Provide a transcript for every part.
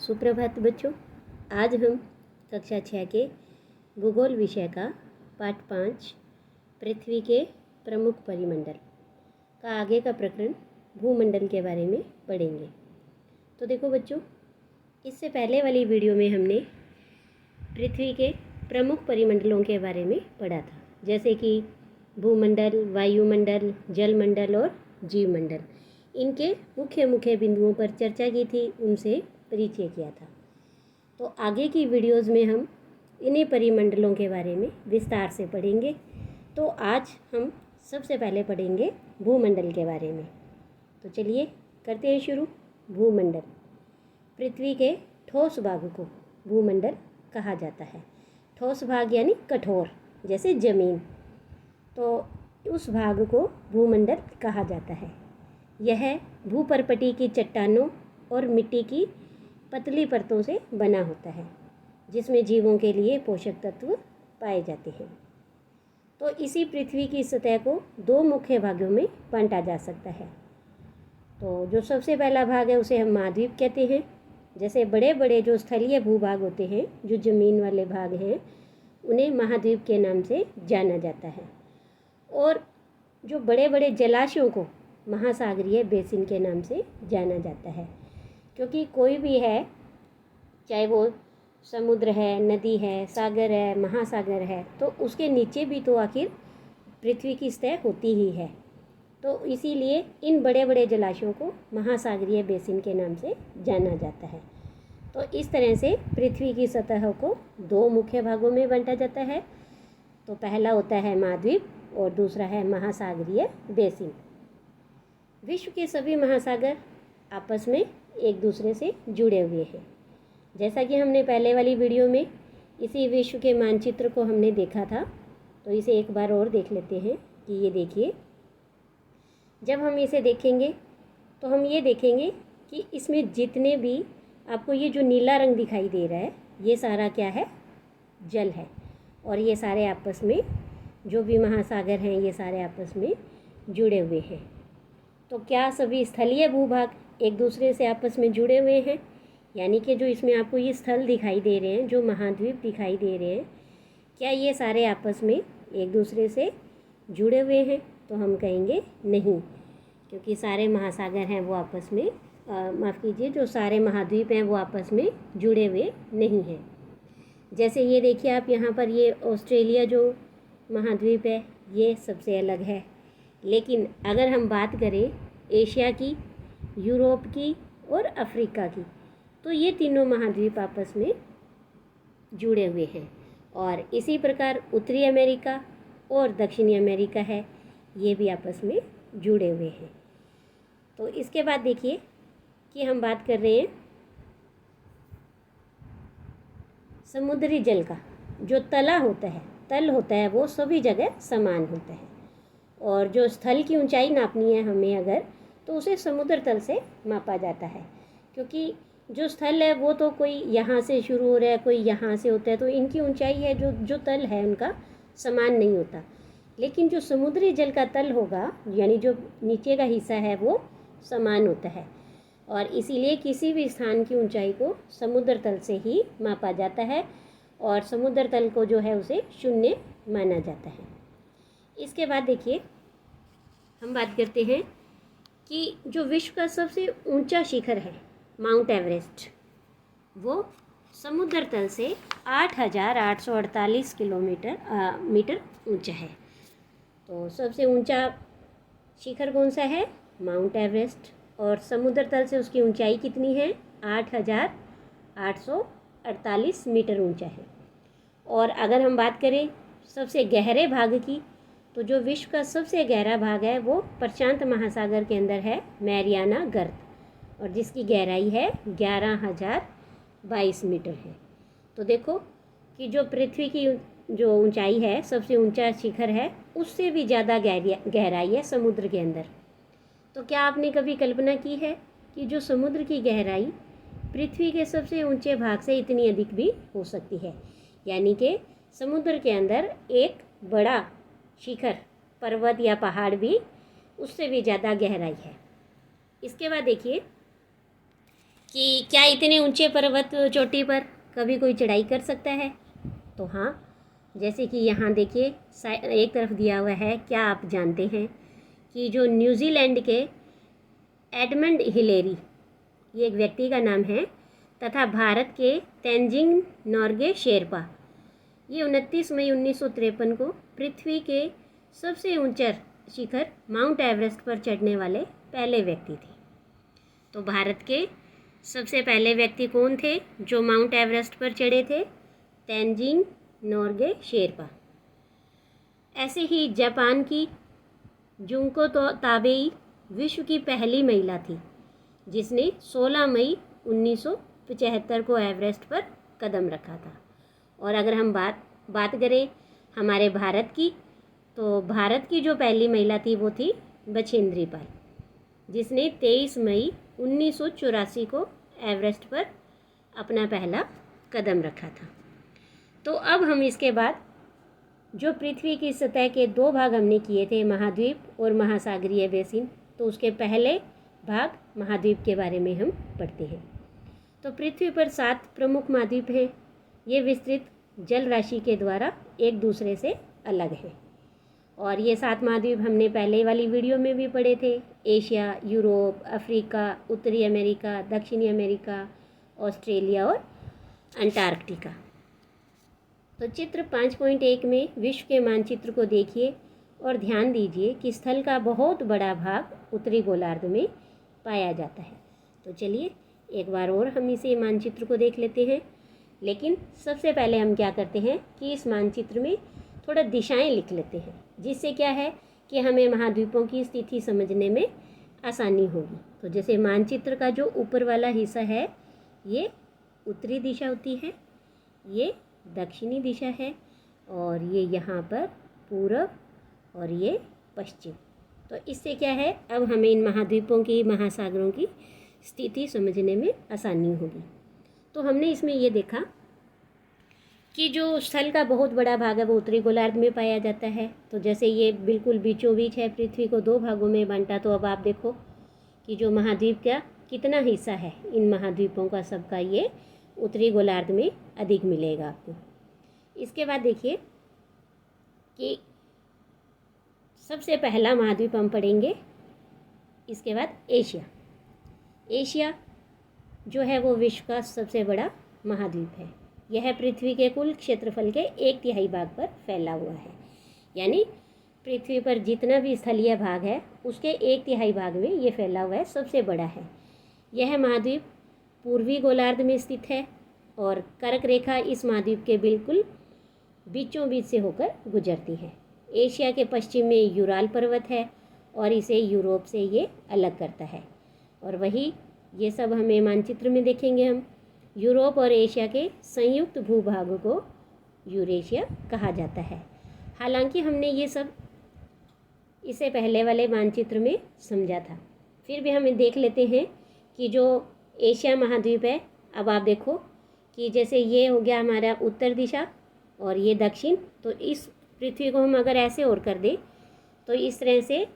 सुप्रभात बच्चों। आज हम कक्षा 6 के भूगोल विषय का पाठ 5 पृथ्वी के प्रमुख परिमंडल का आगे का प्रकरण भूमंडल के बारे में पढ़ेंगे। तो देखो बच्चों, इससे पहले वाली वीडियो में हमने पृथ्वी के प्रमुख परिमंडलों के बारे में पढ़ा था, जैसे कि भूमंडल, वायुमंडल, जलमंडल और जीवमंडल। इनके मुख्य मुख्य बिंदुओं पर चर्चा की थी, उनसे परिचय किया था। तो आगे की वीडियोस में हम इन्हीं परिमंडलों के बारे में विस्तार से पढ़ेंगे। तो आज हम सबसे पहले पढ़ेंगे भूमंडल के बारे में। तो चलिए करते हैं शुरू। भूमंडल, पृथ्वी के ठोस भाग को भूमंडल कहा जाता है। ठोस भाग यानी कठोर, जैसे जमीन, तो उस भाग को भूमंडल कहा जाता है। यह भूपर्पटी की चट्टानों और मिट्टी की पतली परतों से बना होता है, जिसमें जीवों के लिए पोषक तत्व पाए जाते हैं। तो इसी पृथ्वी की सतह को दो मुख्य भागों में बांटा जा सकता है। तो जो सबसे पहला भाग है उसे हम महाद्वीप कहते हैं। जैसे बड़े बड़े जो स्थलीय भूभाग होते हैं, जो ज़मीन वाले भाग हैं, उन्हें महाद्वीप के नाम से जाना जाता है। और जो बड़े बड़े जलाशयों को महासागरीय बेसिन के नाम से जाना जाता है, क्योंकि कोई भी है, चाहे वो समुद्र है, नदी है, सागर है, महासागर है, तो उसके नीचे भी तो आखिर पृथ्वी की सतह होती ही है। तो इसीलिए इन बड़े बड़े जलाशयों को महासागरीय बेसिन के नाम से जाना जाता है। तो इस तरह से पृथ्वी की सतह को दो मुख्य भागों में बांटा जाता है। तो पहला होता है महाद्वीप और दूसरा है महासागरीय बेसिन। विश्व के सभी महासागर आपस में एक दूसरे से जुड़े हुए हैं। जैसा कि हमने पहले वाली वीडियो में इसी विश्व के मानचित्र को हमने देखा था, तो इसे एक बार और देख लेते हैं कि ये देखिए, जब हम इसे देखेंगे तो हम ये देखेंगे कि इसमें जितने भी आपको ये जो नीला रंग दिखाई दे रहा है, ये सारा क्या है? जल है। और ये सारे आपस में, जो भी महासागर हैं, ये सारे आपस में जुड़े हुए हैं। तो क्या सभी स्थलीय भूभाग एक दूसरे से आपस में जुड़े हुए हैं? यानी कि जो इसमें आपको ये स्थल दिखाई दे रहे हैं, जो महाद्वीप दिखाई दे रहे हैं, क्या ये सारे आपस में एक दूसरे से जुड़े हुए हैं? तो हम कहेंगे नहीं, क्योंकि सारे महासागर हैं वो आपस में, माफ़ कीजिए, जो सारे महाद्वीप हैं वो आपस में जुड़े हुए नहीं हैं। जैसे ये देखिए आप यहाँ पर, ये ऑस्ट्रेलिया जो महाद्वीप है, ये सबसे अलग है। लेकिन अगर हम बात करें एशिया की, यूरोप की और अफ्रीका की, तो ये तीनों महाद्वीप आपस में जुड़े हुए हैं। और इसी प्रकार उत्तरी अमेरिका और दक्षिणी अमेरिका है, ये भी आपस में जुड़े हुए हैं। तो इसके बाद देखिए कि हम बात कर रहे हैं समुद्री जल का। जो तल होता है वो सभी जगह समान होता है। और जो स्थल की ऊंचाई नापनी है हमें अगर, तो उसे समुद्र तल से मापा जाता है, क्योंकि जो स्थल है वो तो कोई यहाँ से शुरू हो रहा है, कोई यहाँ से होता है, तो इनकी ऊंचाई है, जो तल है उनका समान नहीं होता। लेकिन जो समुद्री जल का तल होगा, यानी जो नीचे का हिस्सा है, वो समान होता है। और इसीलिए किसी भी स्थान की ऊंचाई को समुद्र तल से ही मापा जाता है, और समुद्र तल को जो है उसे शून्य माना जाता है। इसके बाद देखिए हम बात करते हैं कि जो विश्व का सबसे ऊंचा शिखर है, माउंट एवरेस्ट, वो समुद्र तल से 8,848 मीटर ऊंचा है। तो सबसे ऊंचा शिखर कौन सा है? Mount Everest. और समुद्र तल से उसकी ऊंचाई कितनी है? 8,848 मीटर ऊंचा है। और अगर हम बात करें सबसे गहरे भाग की, तो जो विश्व का सबसे गहरा भाग है वो प्रशांत महासागर के अंदर है, मैरियाना गर्त, और जिसकी गहराई है 11,022 मीटर है। तो देखो कि जो पृथ्वी की जो ऊंचाई है, सबसे ऊंचा शिखर है, उससे भी ज़्यादा गहराई है समुद्र के अंदर। तो क्या आपने कभी कल्पना की है कि जो समुद्र की गहराई पृथ्वी के सबसे ऊंचे भाग से इतनी अधिक भी हो सकती है? यानी कि समुद्र के अंदर एक बड़ा शिखर, पर्वत या पहाड़ भी, उससे भी ज़्यादा गहराई है। इसके बाद देखिए कि क्या इतने ऊंचे पर्वत चोटी पर कभी कोई चढ़ाई कर सकता है? तो हाँ, जैसे कि यहाँ देखिए एक तरफ दिया हुआ है, क्या आप जानते हैं कि जो न्यूजीलैंड के एडमंड हिलेरी, ये एक व्यक्ति का नाम है, तथा भारत के तेंजिंग नोर्गे शेरपा, ये 29 मई 1953 को पृथ्वी के सबसे ऊंचा शिखर माउंट एवरेस्ट पर चढ़ने वाले पहले व्यक्ति थे। तो भारत के सबसे पहले व्यक्ति कौन थे जो माउंट एवरेस्ट पर चढ़े थे? तेंजिंग नोर्गे शेरपा। ऐसे ही जापान की जुंको ताबेई विश्व की पहली महिला थी जिसने 16 मई 1975 को एवरेस्ट पर कदम रखा था। और अगर हम बात करें हमारे भारत की, तो भारत की जो पहली महिला थी वो थी बछेंद्री पाल, जिसने 23 मई 1984 को एवरेस्ट पर अपना पहला कदम रखा था। तो अब हम इसके बाद जो पृथ्वी की सतह के 2 भाग हमने किए थे, महाद्वीप और महासागरीय बेसिन, तो उसके पहले भाग महाद्वीप के बारे में हम पढ़ते हैं। तो पृथ्वी पर 7 प्रमुख महाद्वीप हैं। ये विस्तृत जल राशि के द्वारा एक दूसरे से अलग हैं। और ये 7 महाद्वीप हमने पहले वाली वीडियो में भी पढ़े थे। एशिया, यूरोप, अफ्रीका, उत्तरी अमेरिका, दक्षिणी अमेरिका, ऑस्ट्रेलिया और अंटार्कटिका। तो चित्र 5.1 में विश्व के मानचित्र को देखिए और ध्यान दीजिए कि स्थल का बहुत बड़ा भाग उत्तरी गोलार्ध में पाया जाता है। तो चलिए एक बार और हम इसे मानचित्र को देख लेते हैं। लेकिन सबसे पहले हम क्या करते हैं कि इस मानचित्र में थोड़ा दिशाएं लिख लेते हैं, जिससे क्या है कि हमें महाद्वीपों की स्थिति समझने में आसानी होगी। तो जैसे मानचित्र का जो ऊपर वाला हिस्सा है ये उत्तरी दिशा होती है, ये दक्षिणी दिशा है, और ये यहाँ पर पूरब और ये पश्चिम। तो इससे क्या है, अब हमें इन महाद्वीपों की, महासागरों की स्थिति समझने में आसानी होगी। तो हमने इसमें ये देखा कि जो स्थल का बहुत बड़ा भाग है वो उत्तरी गोलार्ध में पाया जाता है। तो जैसे ये बिल्कुल बीचों बीच है, पृथ्वी को 2 भागों में बांटा, तो अब आप देखो कि जो महाद्वीप का कितना हिस्सा है इन महाद्वीपों का, सबका ये उत्तरी गोलार्ध में अधिक मिलेगा आपको। इसके बाद देखिए कि सबसे पहला महाद्वीप हम पढ़ेंगे, इसके बाद एशिया। एशिया जो है वो विश्व का सबसे बड़ा महाद्वीप है। यह पृथ्वी के कुल क्षेत्रफल के 1/3 भाग पर फैला हुआ है। यानी पृथ्वी पर जितना भी स्थलीय भाग है उसके 1/3 भाग में ये फैला हुआ है, सबसे बड़ा है। यह महाद्वीप पूर्वी गोलार्ध में स्थित है और कर्क रेखा इस महाद्वीप के बिल्कुल बीचों बीच से होकर गुजरती है। एशिया के पश्चिम में यूराल पर्वत है और इसे यूरोप से ये अलग करता है। और वही ये सब हमें मानचित्र में देखेंगे हम। यूरोप और एशिया के संयुक्त भूभाग को यूरेशिया कहा जाता है। हालांकि हमने ये सब इसे पहले वाले मानचित्र में समझा था, फिर भी हम देख लेते हैं कि जो एशिया महाद्वीप है, अब आप देखो कि जैसे ये हो गया हमारा उत्तर दिशा और ये दक्षिण। तो इस पृथ्वी को हम अगर ऐसे और कर दें तो इस तरह से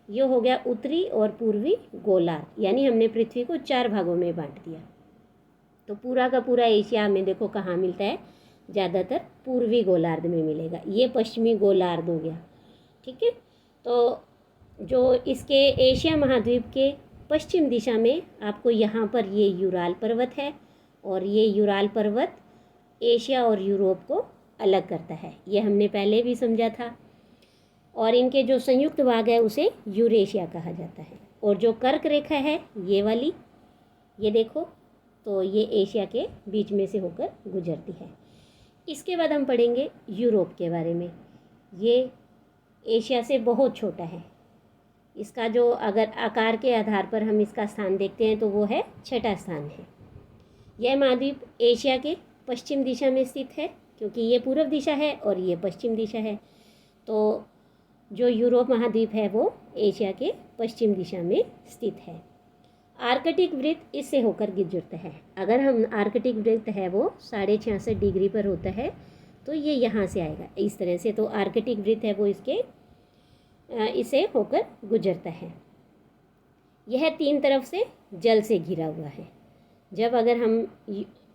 ये हो गया उत्तरी और पूर्वी गोलार्ध। यानी हमने पृथ्वी को 4 भागों में बांट दिया। तो पूरा का पूरा एशिया हमें देखो कहाँ मिलता है, ज़्यादातर पूर्वी गोलार्ध में मिलेगा। ये पश्चिमी गोलार्ध हो गया, ठीक है। तो जो इसके एशिया महाद्वीप के पश्चिम दिशा में आपको यहाँ पर ये यूराल पर्वत है, और ये यूराल पर्वत एशिया और यूरोप को अलग करता है। ये हमने पहले भी समझा था। और इनके जो संयुक्त भाग है उसे यूरेशिया कहा जाता है। और जो कर्क रेखा है ये वाली, ये देखो, तो ये एशिया के बीच में से होकर गुजरती है। इसके बाद हम पढ़ेंगे यूरोप के बारे में। ये एशिया से बहुत छोटा है। इसका जो अगर आकार के आधार पर हम इसका स्थान देखते हैं तो वो है 6ठा स्थान है। यह महाद्वीप एशिया के पश्चिम दिशा में स्थित है, क्योंकि ये पूर्व दिशा है और ये पश्चिम दिशा है। तो जो यूरोप महाद्वीप है वो एशिया के पश्चिम दिशा में स्थित है। आर्कटिक वृत्त इससे होकर गुजरता है। अगर हम आर्कटिक वृत्त है वो 66.5 डिग्री पर होता है, तो ये यहाँ से आएगा इस तरह से। तो आर्कटिक वृत्त है वो इसे होकर गुजरता है। यह 3 तरफ से जल से घिरा हुआ है। जब अगर हम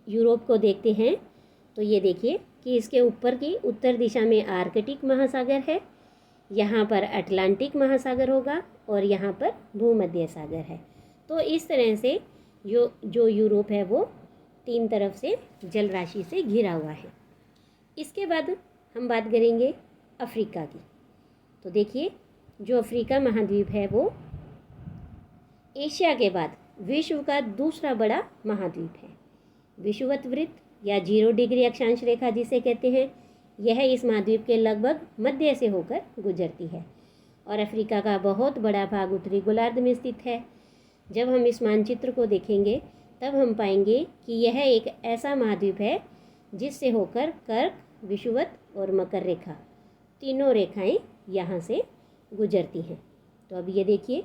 यूरोप को देखते हैं तो ये देखिए कि इसके ऊपर की उत्तर दिशा में आर्कटिक महासागर है, यहाँ पर अटलांटिक महासागर होगा और यहाँ पर भूमध्य सागर है। तो इस तरह से जो यूरोप है वो 3 तरफ से जल राशि से घिरा हुआ है। इसके बाद हम बात करेंगे अफ्रीका की। तो देखिए जो अफ्रीका महाद्वीप है वो एशिया के बाद विश्व का दूसरा बड़ा महाद्वीप है। विषुवत वृत्त या 0 डिग्री अक्षांश रेखा जिसे कहते हैं, यह इस महाद्वीप के लगभग मध्य से होकर गुजरती है और अफ्रीका का बहुत बड़ा भाग उत्तरी गोलार्ध में स्थित है। जब हम इस मानचित्र को देखेंगे तब हम पाएंगे कि यह एक ऐसा महाद्वीप है जिससे होकर कर्क, विषुवत और मकर रेखा तीनों रेखाएं यहाँ से गुजरती हैं। तो अब ये देखिए,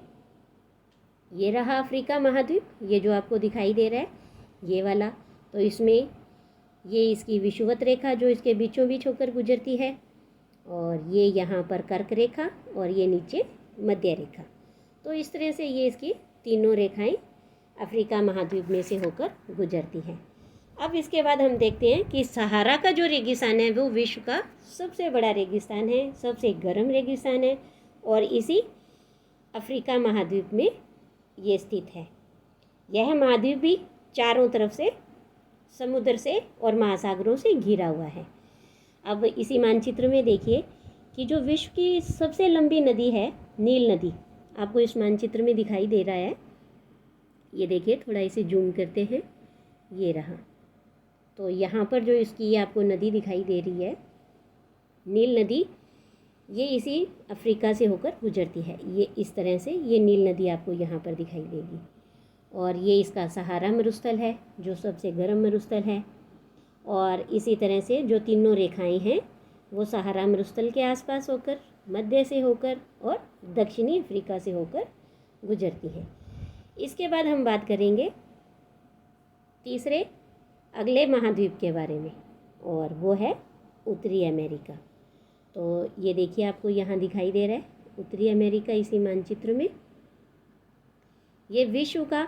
ये रहा अफ्रीका महाद्वीप, ये जो आपको दिखाई दे रहा है ये वाला। तो इसमें ये इसकी विषुवत रेखा जो इसके बीचों बीच होकर गुजरती है और ये यहाँ पर कर्क रेखा और ये नीचे मध्य रेखा। तो इस तरह से ये इसकी तीनों रेखाएं अफ्रीका महाद्वीप में से होकर गुजरती हैं। अब इसके बाद हम देखते हैं कि सहारा का जो रेगिस्तान है वो विश्व का सबसे बड़ा रेगिस्तान है, सबसे गर्म रेगिस्तान है और इसी अफ्रीका महाद्वीप में ये स्थित है। यह महाद्वीप भी चारों तरफ से समुद्र से और महासागरों से घिरा हुआ है। अब इसी मानचित्र में देखिए कि जो विश्व की सबसे लंबी नदी है नील नदी, आपको इस मानचित्र में दिखाई दे रहा है। ये देखिए, थोड़ा इसे जूम करते हैं, ये रहा। तो यहाँ पर जो इसकी आपको नदी दिखाई दे रही है नील नदी, ये इसी अफ्रीका से होकर गुजरती है। ये इस तरह से ये नील नदी आपको यहाँ पर दिखाई देगी और ये इसका सहारा मरुस्थल है जो सबसे गर्म मरुस्थल है। और इसी तरह से जो तीनों रेखाएं हैं वो सहारा मरुस्थल के आसपास होकर, मध्य से होकर और दक्षिणी अफ्रीका से होकर गुजरती हैं। इसके बाद हम बात करेंगे तीसरे अगले महाद्वीप के बारे में और वो है उत्तरी अमेरिका। तो ये देखिए, आपको यहाँ दिखाई दे रहा है उत्तरी अमेरिका इसी मानचित्र में। ये विश्व का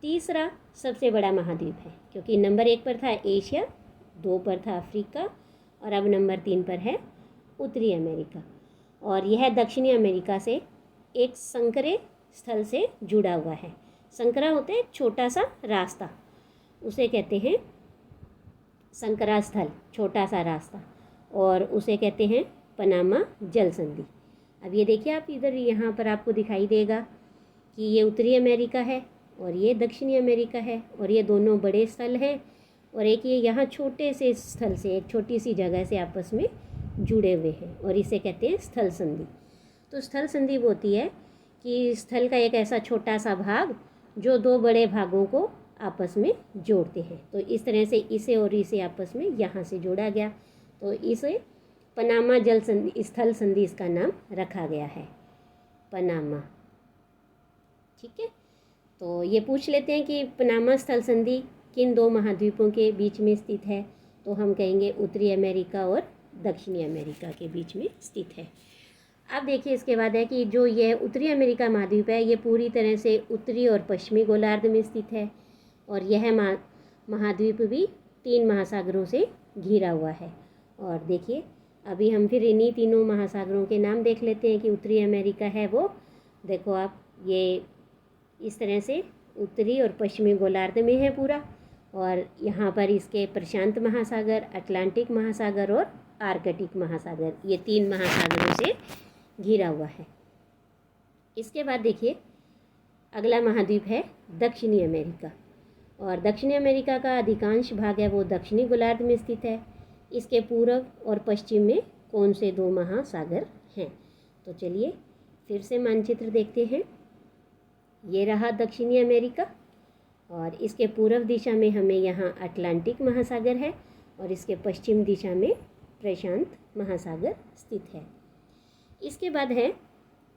तीसरा सबसे बड़ा महाद्वीप है क्योंकि नंबर 1 पर था एशिया, 2 पर था अफ्रीका और अब नंबर 3 पर है उत्तरी अमेरिका। और यह दक्षिणी अमेरिका से एक संकरे स्थल से जुड़ा हुआ है। संकरा होता है छोटा सा रास्ता, उसे कहते हैं संकरा स्थल, छोटा सा रास्ता, और उसे कहते हैं पनामा जल संधि। अब ये देखिए आप इधर, यहाँ पर आपको दिखाई देगा कि ये उत्तरी अमेरिका है और ये दक्षिणी अमेरिका है और ये दोनों बड़े स्थल हैं और एक ये यहाँ छोटे से स्थल से, एक छोटी सी जगह से आपस में जुड़े हुए हैं और इसे कहते हैं स्थल संधि। तो स्थल संधि वो होती है कि स्थल का एक ऐसा छोटा सा भाग जो 2 बड़े भागों को आपस में जोड़ते हैं। तो इस तरह से इसे और इसे आपस में यहाँ से जोड़ा गया, तो इसे पनामा जल संधि, स्थल संधि इसका नाम रखा गया है, पनामा। ठीक है, तो ये पूछ लेते हैं कि पनामा स्थल संधि किन 2 महाद्वीपों के बीच में स्थित है, तो हम कहेंगे उत्तरी अमेरिका और दक्षिणी अमेरिका के बीच में स्थित है। अब देखिए इसके बाद है कि जो यह उत्तरी अमेरिका महाद्वीप है ये पूरी तरह से उत्तरी और पश्चिमी गोलार्ध में स्थित है और यह महाद्वीप भी 3 महासागरों से घिरा हुआ है। और देखिए अभी हम फिर इन्हीं तीनों महासागरों के नाम देख लेते हैं कि उत्तरी अमेरिका है वो, देखो आप, ये इस तरह से उत्तरी और पश्चिमी गोलार्ध में है पूरा और यहाँ पर इसके प्रशांत महासागर, अटलांटिक महासागर और आर्कटिक महासागर, ये 3 महासागरों से घिरा हुआ है। इसके बाद देखिए अगला महाद्वीप है दक्षिणी अमेरिका और दक्षिणी अमेरिका का अधिकांश भाग है वो दक्षिणी गोलार्ध में स्थित है। इसके पूर्व और पश्चिम में कौन से 2 महासागर हैं, तो चलिए फिर से मानचित्र देखते हैं। ये रहा दक्षिणी अमेरिका और इसके पूर्व दिशा में हमें यहाँ अटलांटिक महासागर है और इसके पश्चिम दिशा में प्रशांत महासागर स्थित है। इसके बाद है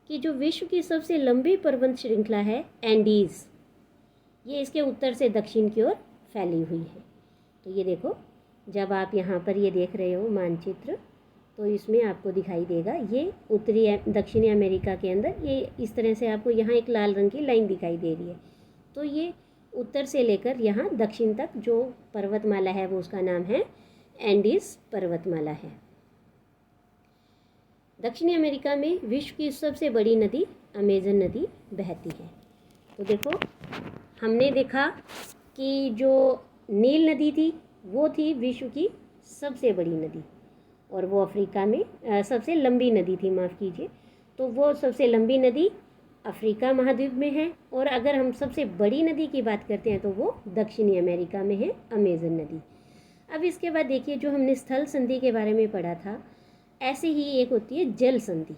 कि जो विश्व की सबसे लंबी पर्वत श्रृंखला है एंडीज़, ये इसके उत्तर से दक्षिण की ओर फैली हुई है। तो ये देखो, जब आप यहाँ पर ये देख रहे हो मानचित्र तो इसमें आपको दिखाई देगा ये उत्तरी दक्षिणी अमेरिका के अंदर ये इस तरह से आपको यहाँ एक लाल रंग की लाइन दिखाई दे रही है। तो ये उत्तर से लेकर यहाँ दक्षिण तक जो पर्वतमाला है वो उसका नाम है एंडीज पर्वतमाला है। दक्षिणी अमेरिका में विश्व की सबसे बड़ी नदी अमेजन नदी बहती है। तो देखो, हमने देखा कि जो नील नदी थी वो थी विश्व की सबसे बड़ी नदी, और वो अफ्रीका में सबसे लंबी नदी थी, माफ़ कीजिए। तो वो सबसे लंबी नदी अफ्रीका महाद्वीप में है, और अगर हम सबसे बड़ी नदी की बात करते हैं तो वो दक्षिणी अमेरिका में है, अमेजन नदी। अब इसके बाद देखिए, जो हमने स्थल संधि के बारे में पढ़ा था, ऐसे ही एक होती है जल संधि।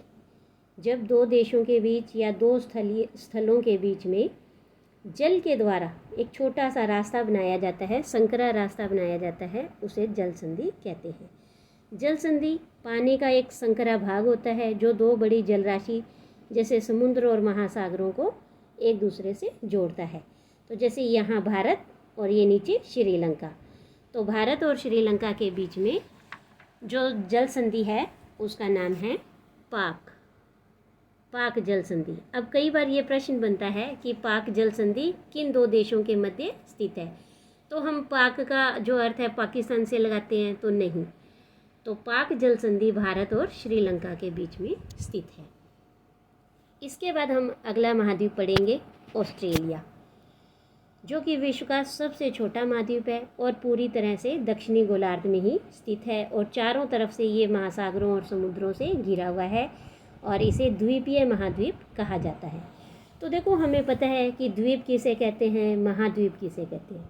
जब दो देशों के बीच या दो स्थलों के बीच में जल के द्वारा एक छोटा सा रास्ता बनाया जाता है, संकरा रास्ता बनाया जाता है, उसे जल संधि कहते हैं। जल संधि पानी का एक संकरा भाग होता है जो दो बड़ी जलराशि जैसे समुद्र और महासागरों को एक दूसरे से जोड़ता है। तो जैसे यहाँ भारत और ये नीचे श्रीलंका, तो भारत और श्रीलंका के बीच में जो जल संधि है उसका नाम है पाक जल संधि। अब कई बार ये प्रश्न बनता है कि पाक जल संधि किन दो देशों के मध्य स्थित है, तो हम पाक का जो अर्थ है पाकिस्तान से लगाते हैं, तो नहीं। तो पाक जल संधि भारत और श्रीलंका के बीच में स्थित है। इसके बाद हम अगला महाद्वीप पढ़ेंगे, ऑस्ट्रेलिया, जो कि विश्व का सबसे छोटा महाद्वीप है और पूरी तरह से दक्षिणी गोलार्ध में ही स्थित है, और चारों तरफ से ये महासागरों और समुद्रों से घिरा हुआ है, और इसे द्वीपीय महाद्वीप कहा जाता है। तो देखो, हमें पता है कि द्वीप किसे कहते हैं, महाद्वीप किसे कहते हैं।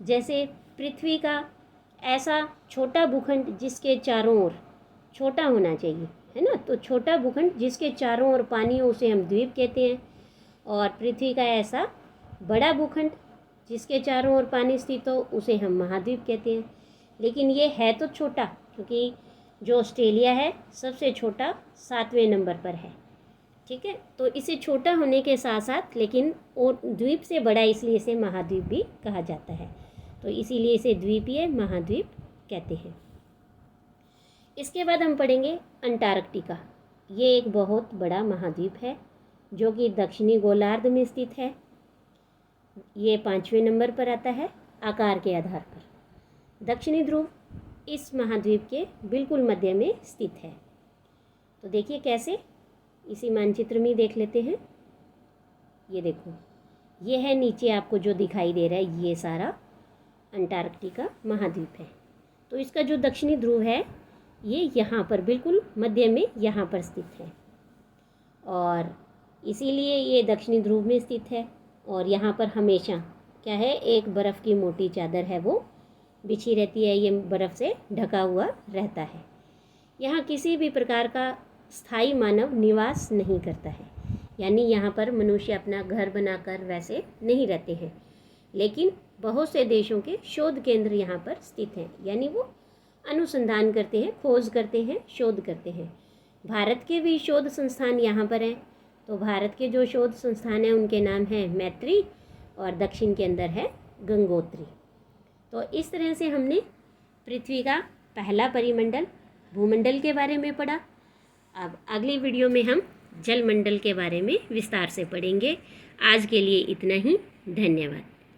जैसे पृथ्वी का ऐसा छोटा भूखंड जिसके चारों ओर छोटा होना चाहिए, है ना, तो छोटा भूखंड जिसके चारों ओर पानी हो उसे हम द्वीप कहते हैं, और पृथ्वी का ऐसा बड़ा भूखंड जिसके चारों ओर पानी स्थित हो उसे हम महाद्वीप कहते हैं। लेकिन ये है तो छोटा, क्योंकि जो ऑस्ट्रेलिया है सबसे छोटा 7वें नंबर पर है, ठीक है। तो इसे छोटा होने के साथ साथ लेकिन और द्वीप से बड़ा, इसलिए इसे महाद्वीप भी कहा जाता है, तो इसीलिए इसे द्वीपीय महाद्वीप कहते हैं। इसके बाद हम पढ़ेंगे अंटार्कटिका। ये एक बहुत बड़ा महाद्वीप है जो कि दक्षिणी गोलार्ध में स्थित है। ये 5वें नंबर पर आता है आकार के आधार पर। दक्षिणी ध्रुव इस महाद्वीप के बिल्कुल मध्य में स्थित है। तो देखिए कैसे, इसी मानचित्र में देख लेते हैं। ये देखो, ये है नीचे आपको जो दिखाई दे रहा है, ये सारा अंटार्कटिका महाद्वीप है। तो इसका जो दक्षिणी ध्रुव है ये यहाँ पर बिल्कुल मध्य में यहाँ पर स्थित है, और इसीलिए ये दक्षिणी ध्रुव में स्थित है। और यहाँ पर हमेशा क्या है, एक बर्फ़ की मोटी चादर है वो बिछी रहती है, ये बर्फ़ से ढका हुआ रहता है। यहाँ किसी भी प्रकार का स्थायी मानव निवास नहीं करता है, यानी यहाँ पर मनुष्य अपना घर बनाकर वैसे नहीं रहते हैं, लेकिन बहुत से देशों के शोध केंद्र यहाँ पर स्थित हैं, यानी वो अनुसंधान करते हैं, खोज करते हैं, शोध करते हैं। भारत के भी शोध संस्थान यहाँ पर हैं। तो भारत के जो शोध संस्थान हैं उनके नाम हैं मैत्री, और दक्षिण के अंदर है गंगोत्री। तो इस तरह से हमने पृथ्वी का पहला परिमंडल भूमंडल के बारे में पढ़ा। अब अगली वीडियो में हम जलमंडल के बारे में विस्तार से पढ़ेंगे। आज के लिए इतना ही, धन्यवाद।